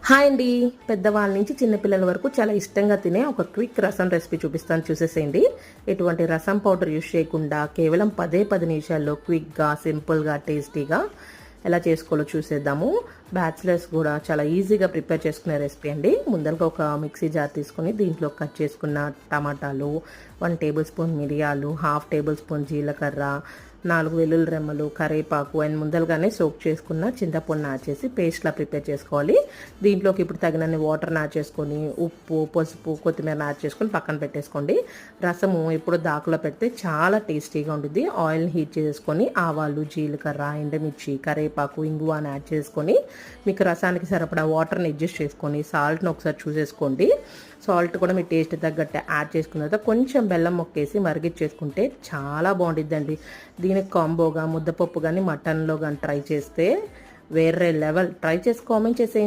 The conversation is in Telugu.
హాయ్ అండి. పెద్దవాళ్ళ నుంచి చిన్నపిల్లల వరకు చాలా ఇష్టంగా తినే ఒక క్విక్ రసం రెసిపీ చూపిస్తాను, చూసేసేయండి. ఎటువంటి రసం పౌడర్ యూస్ చేయకుండా కేవలం 10 నిమిషాల్లో క్విక్గా, సింపుల్గా, టేస్టీగా ఎలా చేసుకోవాలో చూసేద్దాము. బ్యాచిలర్స్ కూడా చాలా ఈజీగా ప్రిపేర్ చేసుకునే రెసిపీ అండి. ముందరగా ఒక మిక్సీ జార్ తీసుకొని దీంట్లో కట్ చేసుకున్న టమాటాలు, 1 టేబుల్ స్పూన్ మిరియాలు, 1/2 టేబుల్ స్పూన్ జీలకర్ర, 4 వెల్లుల్లి రెమ్మలు, కరివేపాకు అండ్ ముందలుగానే సోక్ చేసుకున్న చింతపండు యాడ్ చేసి పేస్ట్లా ప్రిపేర్ చేసుకోవాలి. దీంట్లోకి ఇప్పుడు తగినన్ని వాటర్ యాడ్ చేసుకొని ఉప్పు, పసుపు, కొత్తిమీర యాడ్ చేసుకొని పక్కన పెట్టేసుకోండి. రసము ఇప్పుడు దాకలో పెడితే చాలా టేస్టీగా ఉంటుంది. ఆయిల్ హీట్ చేసుకొని ఆవాలు, జీలకర్ర, ఎండుమిర్చి, కరివేపాకు, ఇంగువాని యాడ్ చేసుకొని మీకు రసానికి సరిపడా వాటర్ని అడ్జస్ట్ చేసుకొని సాల్ట్ని ఒకసారి చూసేసుకోండి. సాల్ట్ కూడా మీ టేస్ట్ తగ్గట్టు యాడ్ చేసుకున్న తర్వాత కొంచెం బెల్లం మొక్కేసి మరిగిచ్చేసుకుంటే చాలా బాగుంటుందండి. దీనికి కాంబోగా ముద్దపప్పు కానీ మటన్లో కానీ ట్రై చేస్తే వేరే లెవెల్. ట్రై చేసి కామెంట్ చేసేయండి.